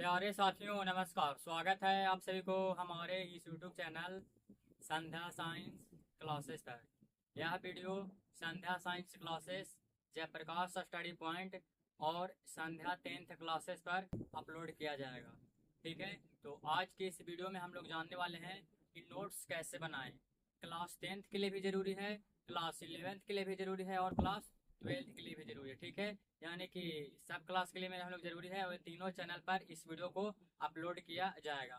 प्यारे साथियों नमस्कार। स्वागत है आप सभी को हमारे इस YouTube channel Sandhya science classes पर। यह video Sandhya science classes, Jayprakash study point और संध्या 10th क्लासेस पर अपलोड किया जाएगा। ठीक है, तो आज की इस वीडियो में हम लोग जानने वाले हैं कि नोट्स कैसे बनाएं। क्लास 10th के लिए भी जरूरी है, क्लास 11th के लिए भी जरूरी है और क्लास 12th के लिए भी जरूरी है। ठीक है, यानी कि सब क्लास के लिए मेरे हम लोग जरूरी है और तीनों चैनल पर इस वीडियो को अपलोड किया जाएगा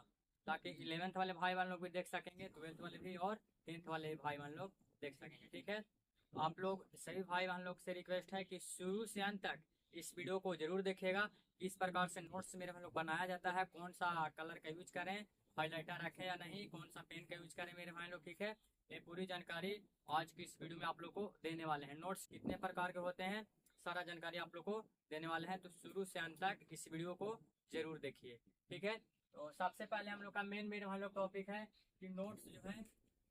ताकि 11th वाले भाई बहन लोग भी देख सकेंगे, 12th वाले भी और 10th वाले भाई बहन लोग देख सकेंगे। ठीक है, तो आप लोग सभी भाई बहन लोग से रिक्वेस्ट है कि शुरू से अंत तक इस वीडियो को जरूर देखिएगा। इस प्रकार से नोट्स मेरे हम लोग बनाया जाता है, कौन सा कलर का यूज करें, हाईलाइटर रखें या नहीं, कौन सा पेन का यूज करें मेरे भाई लोग। ठीक है, ये पूरी जानकारी आज की इस वीडियो में आप लोग को देने वाले हैं। नोट्स कितने प्रकार के होते हैं सारा जानकारी आप लोग को देने वाले हैं, तो शुरू से अंत तक इस वीडियो को जरूर देखिए। ठीक है, तो सबसे पहले हम लोग का मेन मेरे भाई लोग टॉपिक है कि नोट्स जो है,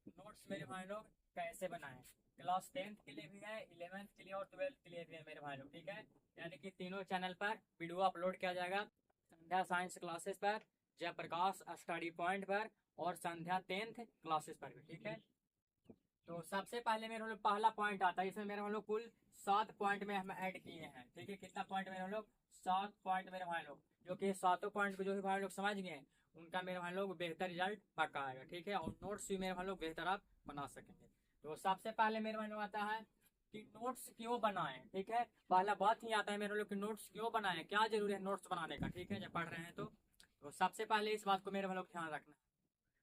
नोट्स मेरे भाई लोग कैसे बनाएं। क्लास 10th के लिए भी है, 11th के लिए और 12th के लिए भी है मेरे भाई लोग। ठीक है, यानी कि तीनों चैनल पर वीडियो अपलोड किया जाएगा, संध्या साइंस क्लासेस पर, जयप्रकाश स्टडी पॉइंट पर और संध्या 10th क्लासेस पर भी। ठीक है, तो सबसे पहले मेरे हम लोग पहला पॉइंट आता है, इसमें मेरे हम लोग कुल 7 पॉइंट में हम ऐड किए हैं। ठीक है, कितना पॉइंट मेरे हम लोग 7 पॉइंट मेरे भाई लोग, जो कि 7 पॉइंट को जो भी भाई लोग समझ गए उनका मेरे भाई लोग बेहतर रिजल्ट पक्का आएगा। ठीक है, और नोट्स भी मेरे भाई लोग बेहतर आप बना सकेंगे। तो सबसे पहले मेरे भाई लोग आता है कि नोट्स क्यों बनाएं। ठीक है, पहला बात ही आता है मेरे लोग कि नोट्स क्यों बनाएं, क्या जरूरी है नोट्स बनाने का। ठीक है, जब पढ़ रहे हैं तो सबसे पहले इस बात को मेरे भाई लोग ध्यान रखना है।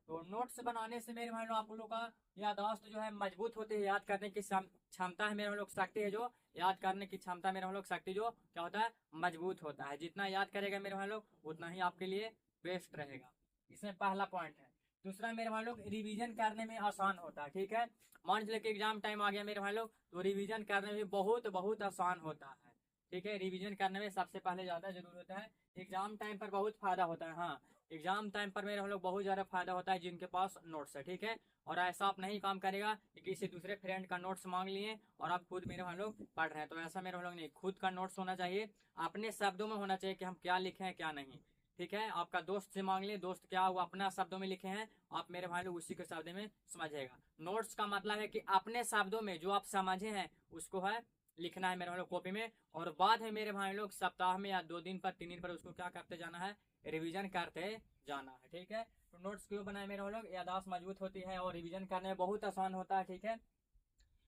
तो नोट्स बनाने से मेरे भाई लोग आप लोगों का याददाश्त जो है मजबूत होती है, याद करने की क्षमता है मेरे हम लोग, शक्ति है जो याद करने की क्षमता मेरे हम लोग, शक्ति जो क्या होता है मजबूत होता है। जितना याद करेगा मेरे भाई लोग उतना ही आपके लिए बेस्ट रहेगा। इसमें पहला पॉइंट है। दूसरा मेरे भाई लोग रिवीजन करने में आसान होता है। ठीक है, मान लीजिए कि एग्जाम टाइम आ गया मेरे भाई लोग, तो रिवीजन करने में बहुत बहुत आसान होता है। ठीक है, रिवीजन करने में सबसे पहले ज्यादा जरूरी होता है, एग्जाम टाइम पर बहुत फायदा होता है। हाँ, एग्जाम टाइम पर मेरे हम लोग बहुत ज्यादा फायदा होता है जिनके पास नोट्स है। ठीक है, और ऐसा आप नहीं काम करेगा कि किसी दूसरे फ्रेंड का नोट्स मांग लिए और आप खुद मेरे हम लोग पढ़ रहे हैं, तो ऐसा मेरे हम लोग नहीं, खुद का नोट्स होना चाहिए, अपने शब्दों में होना चाहिए कि हम क्या लिखे हैं क्या नहीं। ठीक है, आपका दोस्त से मांग लिए, दोस्त क्या वो अपना शब्दों में लिखे हैं, आप मेरे भाई लोग उसी के शब्द में समझिएगा। नोट्स का मतलब है कि अपने शब्दों में जो आप समझे हैं उसको है लिखना है मेरे भाई लोग कॉपी में, और बाद में मेरे भाई लोग सप्ताह में या 2 दिन पर 3 दिन पर उसको क्या करते जाना है, रिवीजन करते जाना है। ठीक है, तो नोट्स क्यों बनाए मेरे भाई लोग, याददाश्त मजबूत होती है और रिवीजन करने में बहुत आसान होता है। ठीक है,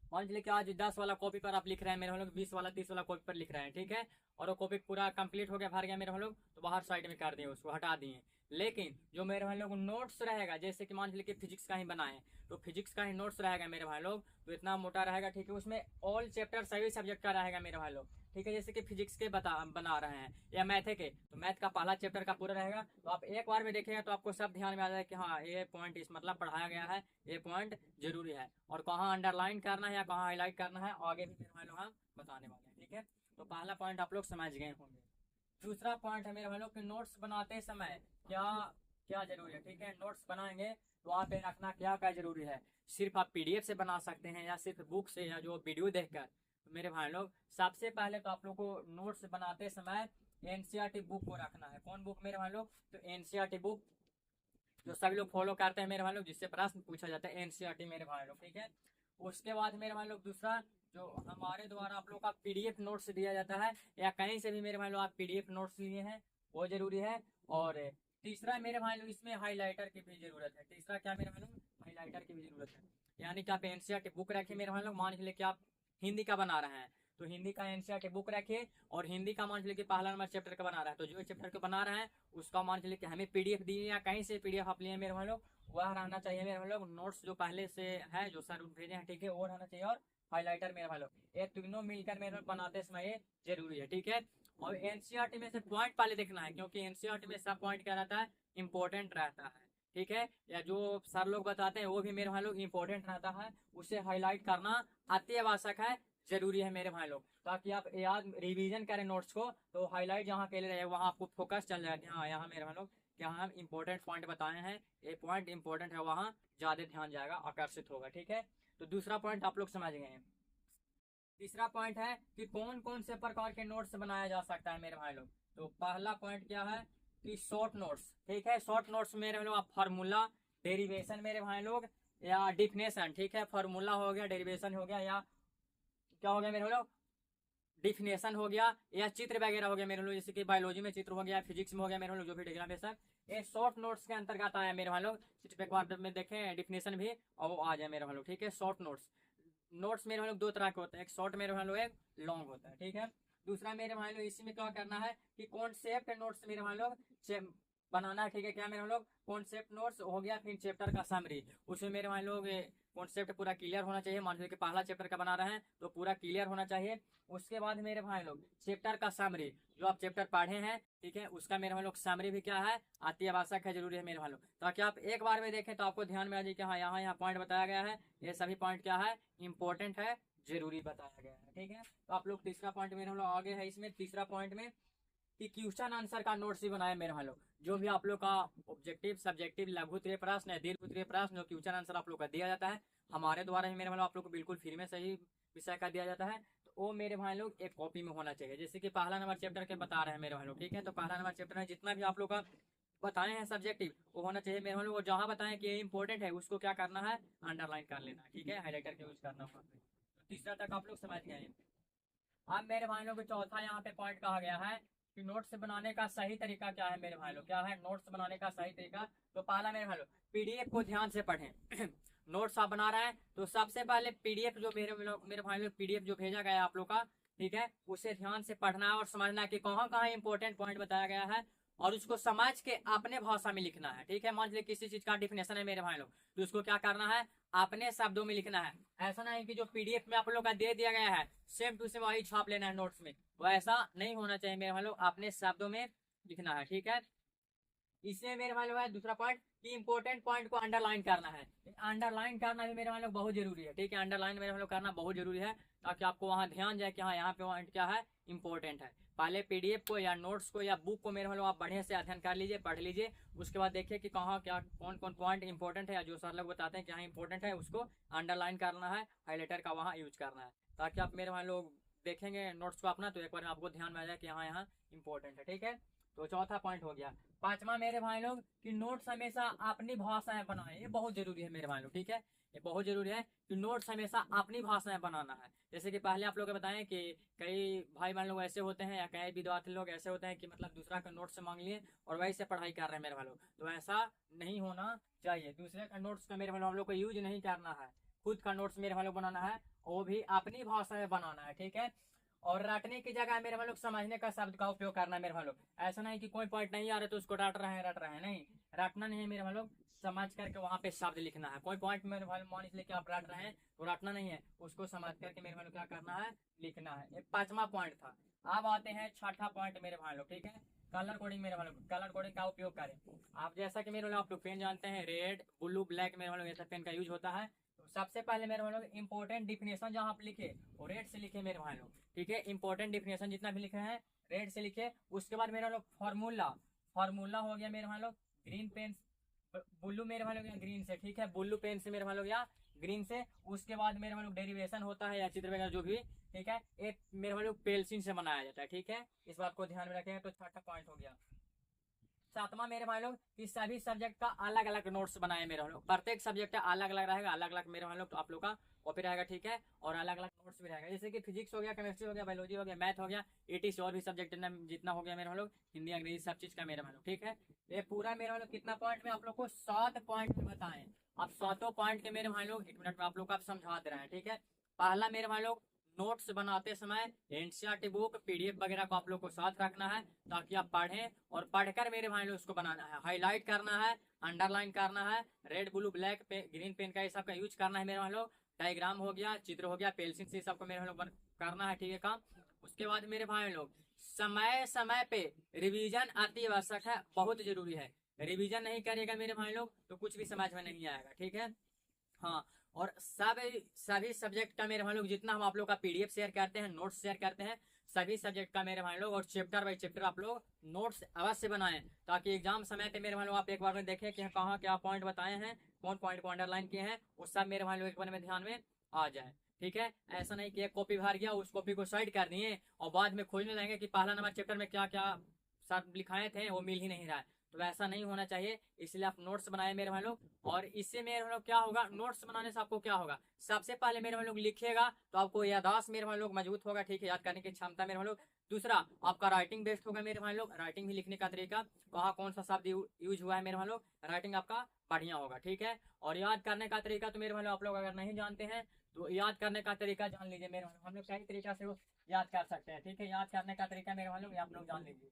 मान लीजिए कि आज 10 वाला कॉपी पर आप लिख रहे हैं, मेरे हम लोग 20 वाला 30 वाला कॉपी पर लिख रहे हैं। ठीक है, और वो कॉपी पूरा कंप्लीट हो गया, भर गया मेरे हम लोग, तो बाहर साइड में कर दिए, उसको हटा दिए। लेकिन जो मेरे भाई लोग नोट्स रहेगा, जैसे कि मान लीजिए कि फिजिक्स का ही बनाए, तो फिजिक्स का ही नोट्स रहेगा मेरे भाई लोग, तो इतना मोटा रहेगा। ठीक है, उसमें ऑल चैप्टर सभी सब्जेक्ट का रहेगा मेरे भाई लोग। ठीक है, जैसे कि फिजिक्स के बना रहे हैं या मैथ के, तो मैथ का पहला चैप्टर का पूरा रहेगा, तो आप एक बार में देखेगा तो आपको सब ध्यान में आ जाएगा कि हाँ ये पॉइंट इस मतलब पढ़ाया गया है, ये पॉइंट जरूरी है, और कहाँ अंडरलाइन करना है या कहाँ हाईलाइट करना है आगे भी मेरे भाई लोग हम बताने वाले हैं। ठीक है, तो पहला पॉइंट आप लोग समझ गए होंगे। दूसरा पॉइंट है मेरे भाई लोग कि नोट्स बनाते समय क्या क्या जरूरी है। ठीक है, नोट्स बनाएंगे तो वहाँ पे रखना क्या क्या जरूरी है। सिर्फ आप पीडीएफ से बना सकते हैं या सिर्फ बुक से या जो वीडियो देखकर। तो मेरे भाई लोग सबसे पहले तो आप लोग को नोट्स बनाते समय एनसीईआरटी बुक को रखना है। कौन बुक मेरे भाई लोग, तो एनसीईआरटी बुक जो सभी लोग फॉलो करते हैं मेरे भाई लोग, जिससे प्रश्न पूछा जाता है एनसीईआरटी मेरे भाई लोग। ठीक है, उसके बाद मेरे भाई लोग दूसरा जो हमारे द्वारा आप लोग का पीडीएफ नोट्स दिया जाता है, या कहीं से भी मेरे भाई लोग आप पीडीएफ नोट्स लिए हैं वो जरूरी है। और तीसरा मेरे भाई लोग इसमें हाईलाइटर की भी जरूरत है। तीसरा क्या मेरे भाई लोग, हाईलाइटर की भी जरूरत है। यानी कि आप एनसीईआरटी बुक रखें मेरे भाई लोग, मान लीजिए कि आप हिंदी का बना रहे हैं तो हिंदी का एनसीईआरटी बुक रखिए, और हिंदी का मान लीजिए कि पहला नंबर चैप्टर का बना रहा है तो जो चैप्टर का बना रहे हैं उसका मान लीजिए कि हमें पीडीएफ दिए या कहीं से पीडीएफ आप लिए मेरे भाई लोग, वह रहना चाहिए मेरे भाई लोग। नोट्स जो पहले से है जो सर भेजे हैं, ठीक है, वो रहना चाहिए, और हाईलाइटर मेरे भाई लोग, ये तीनों मिलकर मेरे लोग बनाते समय ये जरूरी है। ठीक है, और एनसीईआरटी में से पॉइंट पहले देखना है, क्योंकि एनसीईआरटी में सब पॉइंट क्या रहता है, इंपॉर्टेंट रहता है। ठीक है, या जो सर लोग बताते हैं वो भी मेरे भाई लोग इंपॉर्टेंट रहता है, उसे हाईलाइट करना अति आवश्यक है, जरूरी है मेरे भाई लोग, ताकि आप याद रिवीजन करें नोट्स को, तो हाईलाइट जहाँ के लिए रहेगा वहाँ आपको फोकस चल जाएगा कि हाँ यहाँ मेरे भाई लोग क्या हम इंपॉर्टेंट पॉइंट बताए हैं, ये पॉइंट इंपॉर्टेंट है, वहाँ ज्यादा ध्यान जाएगा, आकर्षित होगा। ठीक है, तो दूसरा पॉइंट आप लोग समझ गए हैं। तीसरा पॉइंट है कि कौन कौन से प्रकार के नोट्स बनाया जा सकता है मेरे भाई लोग। तो पहला पॉइंट क्या है कि शॉर्ट नोट्स, ठीक है। शॉर्ट नोट्स मेरे लोग फार्मूला, डेरिवेशन मेरे भाई लोग, या डिफिनेशन, ठीक है। फार्मूला हो गया, डेरिवेशन हो गया, या क्या हो गया मेरे लोग, डिफिनेशन हो गया, या चित्र वगैरह हो गया मेरे लोग, जैसे कि बायोलॉजी में चित्र हो गया, फिजिक्स में हो गया मेरे लोग, जो भी डिग्राम है सब ये शॉर्ट नोट्स के अंतर्गत आया मेरे भाई लोग। चित्र पे एक बार में देखें डिफिनेशन भी और वो आ जाए मेरे भाई लोग, ठीक है। शॉर्ट नोट्स, नोट्स मेरे भाई लोग दो तरह के होते हैं, एक शॉर्ट मेरे भाई लोग, एक लॉन्ग होता है, ठीक है। दूसरा मेरे भाई लोग इसी में क्या करना है कि कॉन्सेप्ट नोट्स मेरे भाई लोग बनाना है, ठीक है। क्या मेरे भाई लोग, कॉन्सेप्ट नोट्स हो गया, फिर चैप्टर का समरी, उसमें मेरे भाई लोग कॉन्सेप्ट पूरा क्लियर होना चाहिए। मान लीजिए कि पहला चैप्टर का बना रहे हैं तो पूरा क्लियर होना चाहिए। उसके बाद मेरे भाई लोग चैप्टर का समरी, जो आप चैप्टर पढ़े हैं, ठीक है, उसका मेरे भाई लोग समरी भी क्या है, अति आवश्यक है, जरूरी है मेरे भाई लोग, ताकि आप एक बार में देखें तो आपको ध्यान में आ जाए कि हाँ यहाँ पॉइंट बताया गया है, ये सभी पॉइंट क्या है, इंपॉर्टेंट है, जरूरी बताया गया है, ठीक है। तो आप लोग तीसरा पॉइंट मेरे हम लोग आगे है इसमें, तीसरा पॉइंट में कि क्वेश्चन आंसर का नोट्स ही बनाए मेरे भाई लोग। जो भी आप लोग का ऑब्जेक्टिव, सब्जेक्टिव, लघु उत्तरीय प्रश्न, दीर्घ उत्तरीय प्रश्न, जो क्वेश्चन आंसर आप लोग का दिया जाता है हमारे द्वारा ही मेरे भाई लोग, आप लोग को बिल्कुल फ्री में सही विषय का दिया जाता है, तो वो मेरे भाई लोग एक कॉपी में होना चाहिए। जैसे कि पहला नंबर चैप्टर के बता रहे हैं मेरे भाई लोग, ठीक है। तो पहला नंबर चैप्टर में जितना भी आप लोग का बताए हैं सब्जेक्टिव वो होना चाहिए मेरे भाई लोग। जहाँ बताएं कि ये इंपॉर्टेंट है उसको क्या करना है, अंडरलाइन कर लेना है, ठीक है, हाईलाइटर का यूज करना होगा। तो तीसरा तक आप लोग समझ गए हैं। अब मेरे भाई लोग चौथा यहाँ पे पॉइंट कहा गया है कि नोट्स बनाने का सही तरीका क्या है मेरे भाई लोग, क्या है नोट्स बनाने का सही तरीका। तो पहला मेरे भाई लोग पीडीएफ को ध्यान से पढ़ें। नोट्स आप बना रहे हैं तो सबसे पहले पीडीएफ जो मेरे भाई लोग पीडीएफ जो भेजा गया है आप लोग का, ठीक है, उसे ध्यान से पढ़ना है और समझना है कि कहाँ कहाँ इंपॉर्टेंट पॉइंट बताया गया है, और उसको समझ के अपने भाषा में लिखना है, ठीक है। मान लीजिए किसी चीज का डिफिनेशन है मेरे भाई लोग, तो उसको क्या करना है, अपने शब्दों में लिखना है। ऐसा नहीं कि जो पीडीएफ में आप लोग का दे दिया गया है सेम टू सेम वही छाप लेना है नोट्स में, वो ऐसा नहीं होना चाहिए मेरे भाई लोग, अपने शब्दों में लिखना है, ठीक है। इसमें मेरे भाई लोग है दूसरा पॉइंट कि इंपॉर्टेंट पॉइंट को अंडरलाइन करना है। अंडरलाइन करना भी मेरे भाई लोग बहुत जरूरी है, ठीक है। अंडरलाइन मेरे भाई लोग करना बहुत जरूरी है, ताकि आपको वहां ध्यान जाए कि हाँ यहाँ पे पॉइंट क्या है, इंपॉर्टेंट है। पहले पीडीएफ को या नोट्स को या बुक को मेरे भाई लोग आप बढ़िया से अध्ययन कर लीजिए, पढ़ लीजिए। उसके बाद देखिए कि कहाँ क्या कौन कौन पॉइंट इंपॉर्टेंट है, या जो सर लोग बताते हैं कि हाँ इंपॉर्टेंट है उसको अंडरलाइन करना है, हाईलाइटर का वहाँ यूज करना है, ताकि आप मेरे भाई लोग देखेंगे नोट्स को अपना तो एक बार आपको ध्यान में आ जाए कि हाँ यहाँ इंपॉर्टेंट है, ठीक है। तो चौथा पॉइंट हो गया। पांचवा मेरे भाई लोग कि नोट्स हमेशा अपनी भाषा में बनाए, ये बहुत जरूरी है मेरे भाई लोग, ठीक है। ये बहुत जरूरी है कि नोट्स हमेशा अपनी भाषा में बनाना है। जैसे कि पहले आप लोग को बताएं कि कई भाई बहन लोग ऐसे होते हैं या कई विद्यार्थी लोग ऐसे होते हैं कि मतलब दूसरा का नोट्स मांग लिए और वही से पढ़ाई कर रहे हैं मेरे भाई लोग, तो ऐसा नहीं होना चाहिए। दूसरे का नोट्स का मेरे भाई लोग हम लोग को यूज नहीं करना है, खुद का नोट्स मेरे भाई लोग बनाना है, वो भी अपनी भाषा में बनाना है, ठीक है। और रटने की जगह मेरे भाई लोग समझने का शब्द का उपयोग करना है मेरे भाई लोग। ऐसा नहीं कि कोई पॉइंट नहीं आ रहा तो उसको रट रहे हैं, नहीं, रटना नहीं है मेरे भाई लोग, समझ करके वहां पे शब्द लिखना है। कोई पॉइंट मेरे भाई मान इसलिए कि आप रट रहे हैं तो रटना नहीं है, उसको समझ करके मेरे भाई लोग क्या करना है, लिखना है। ये पांचवा पॉइंट था। अब आते हैं छठा पॉइंट मेरे भाई लोग, ठीक है। कलर कोडिंग मेरे भाई लोग, कलर कोडिंग का उपयोग करें। आप जैसा कि मेरे भाई लोग आप लोग पेन जानते हैं, रेड, ब्लू, ब्लैक मेरे भाई लोग ऐसा पेन का यूज होता है। तो सबसे पहले मेरे भाई लोग इंपॉर्टेंट डिफिनेशन जहाँ आप लिखे वो रेड से लिखे मेरे भाई लोग, ठीक है। इंपॉर्टेंट डिफिनेशन जितना भी लिखे हैं रेड से लिखे। उसके बाद मेरा लोग फार्मूला, फार्मूला हो गया मेरे भाई लोग ग्रीन पेन, ब्लू मेरे भाई लोग या ग्रीन से, ठीक है, ब्लू पेन से मेरे भाई लोग या ग्रीन से। उसके बाद मेरे भाई लोग डेरिवेशन होता है या चित्र वगैरह जो भी, ठीक है, एक मेरे भाई लोग पेंसिल से बनाया जाता है, ठीक है। इस बात को ध्यान में रखें। तो छठा पॉइंट हो गया। सातवां मेरे भाई लोग कि सभी सब्जेक्ट का अलग अलग नोट्स बनाए मेरे भाई लोग, प्रत्येक सब्जेक्ट का अलग अलग रहेगा, अलग अलग मेरे भाई लोग तो आप लोग का कॉपी रहेगा, ठीक है, और अलग अलग नोट्स भी रहेगा। जैसे कि फिजिक्स हो गया, केमिस्ट्री हो गया, बायोलॉजी हो गया, मैथ हो गया, एटी से और भी सब्जेक्ट जितना हो गया मेरे भाई लोग, हिंदी अंग्रेजी सब चीज का मेरे भाई लोग, ठीक है। ये पूरा मेरे भाई लोग कितना पॉइंट में आप लोग को 7 पॉइंट में बताएं। अब 7 पॉइंट के मेरे भाई लोग 1 मिनट में आप लोग को आप समझा दे रहे हैं, ठीक है। पहला मेरे भाई लोग नोट्स बनाते समय एनसीईआरटी बुक, पीडीएफ वगैरह को आप लोग को साथ रखना है, ताकि आप पढ़ें और पढ़कर मेरे भाई लोग उसको बनाना है, हाईलाइट करना है, अंडरलाइन करना है, red, blue, black, green pen का ये सब का यूज करना है मेरे भाई लोग। डायग्राम हो गया, चित्र हो गया, पेंसिल से सबको मेरे भाई लोग करना है, ठीक है, काम। उसके बाद मेरे भाई लोग समय समय पे रिवीजन अति आवश्यक है, बहुत जरूरी है। रिवीजन नहीं करेगा मेरे भाई लोग तो कुछ भी समझ में नहीं आएगा, ठीक है। हाँ, और सभी सब्जेक्ट का मेरे भाई लोग जितना हम आप लोग का पीडीएफ शेयर करते हैं, नोट्स शेयर करते हैं, सभी सब्जेक्ट का मेरे भाई लोग और चैप्टर बाई चैप्टर आप लोग नोट्स अवश्य बनाएं, ताकि एग्जाम समय पे मेरे भाई लोग आप एक बार में देखें कि कहाँ क्या पॉइंट बताए हैं, कौन पॉइंट को अंडरलाइन किए हैं, वो सब मेरे भाई लोग एक बार में ध्यान में आ जाए, ठीक है। ऐसा नहीं कि एक कॉपी भर गया उस कॉपी को साइड कर दिए और बाद में खोजने लगेंगे कि पहला नंबर चैप्टर में क्या क्या सर लिखाए थे वो मिल ही नहीं रहा है। तो ऐसा नहीं होना चाहिए, इसलिए आप नोट्स बनाए मेरे भाई लोग। और इससे मेरे भाई लोग क्या होगा, नोट्स बनाने से आपको क्या होगा, सबसे पहले मेरे भाई लोग लिखिएगा तो आपको याददाश्त मेरे भाई लोग मजबूत होगा, ठीक है, याद करने की क्षमता मेरे भाई लोग। दूसरा, आपका राइटिंग बेस्ट होगा मेरे भाई लोग, राइटिंग भी लिखने का तरीका, कहाँ कौन सा शब्द यूज हुआ है मेरे भाई लोग, राइटिंग आपका बढ़िया होगा, ठीक है। और याद करने का तरीका तो मेरे भाई लोग आप लोग अगर नहीं जानते हैं तो याद करने का तरीका जान लीजिए मेरे भाई लोग, हम लोग कई तरीका से वो याद कर सकते हैं, ठीक है। याद करने का तरीका मेरे भाई लोग आप लोग जान लीजिए।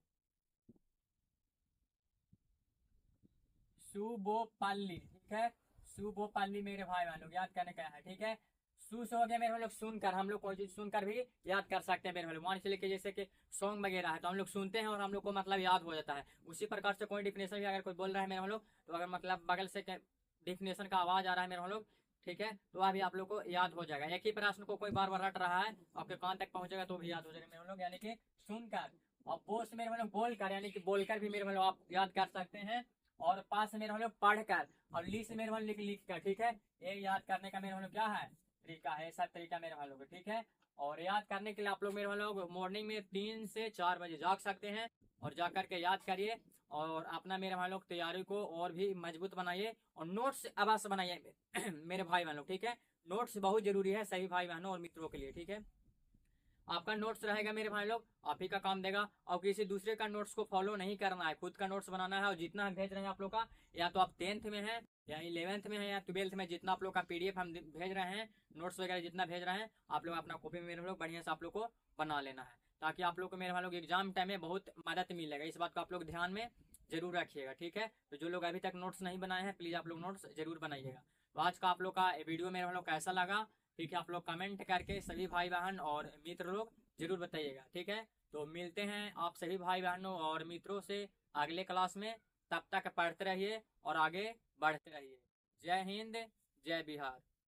सुबोपाली, ठीक है, सुबोपाली मेरे भाई बहनों याद करने का है, ठीक है। सु से हो गया मेरे लोग सुनकर, हम लोग कोई चीज सुनकर भी याद कर सकते हैं मेरे लोग। मान चलिए कि जैसे कि सॉन्ग वगैरह है तो हम लोग सुनते हैं और हम लोग को मतलब याद हो जाता है। उसी प्रकार से कोई डिफिनेशन भी अगर कोई बोल रहा है मेरे लोग, तो अगर मतलब बगल से डिफिनेशन का आवाज आ रहा है मेरे लोग, ठीक है, तो अभी आप लोग को याद हो जाएगा। एक ही प्रश्न को कोई बार बार रट रहा है, आपके कान तक पहुंचेगा तो भी याद हो जाएगा मेरे लोग, यानी कि सुनकर। और बोस मेरे लोग बोलकर, यानी कि बोलकर भी मेरे लोग आप याद कर सकते हैं। और पास से मेरे हम लोग पढ़कर, और ली से मेरे हम लिख लिख कर, ठीक है। ये याद करने का मेरे हम लोग क्या है, तरीका है, सब तरीका मेरे हम लोग, ठीक है। और याद करने के लिए आप लोग मेरे हम लोग मॉर्निंग में 3 से 4 बजे जाग सकते हैं और जा करके याद करिए। और अपना मेरे भाई लोग तैयारी को और भी मजबूत बनाइए और नोट्स अवश्य बनाइए मेरे भाई बहनों, ठीक है। नोट्स बहुत जरूरी है सभी भाई बहनों और मित्रों के लिए, ठीक है। आपका नोट्स रहेगा मेरे भाई लोग, आप ही का काम देगा। और किसी दूसरे का नोट्स को फॉलो नहीं करना है, खुद का नोट्स बनाना है। और जितना हम भेज रहे हैं आप लोग का, या तो आप 10th में हैं या 11th में है या 12th में, जितना आप लोग का PDF हम भेज रहे हैं, नोट्स वगैरह जितना भेज रहे हैं, आप लोग अपना कॉपी में मेरे लोग बढ़िया से आप लोग को बना लेना है, ताकि आप लोग को मेरे भाई लोग एग्जाम टाइम में बहुत मदद मिलेगा। इस बात को आप लोग ध्यान में जरूर रखिएगा, ठीक है। तो जो लोग अभी तक नोट्स नहीं बनाए हैं, प्लीज आप लोग नोट्स जरूर बनाइएगा। तो आज का आप लोग का वीडियो मेरे लोग कैसा लगा, ठीक है, आप लोग कमेंट करके सभी भाई बहन और मित्र लोग जरूर बताइएगा, ठीक है। तो मिलते हैं आप सभी भाई बहनों और मित्रों से अगले क्लास में। तब तक पढ़ते रहिए और आगे बढ़ते रहिए। जय हिंद, जय बिहार।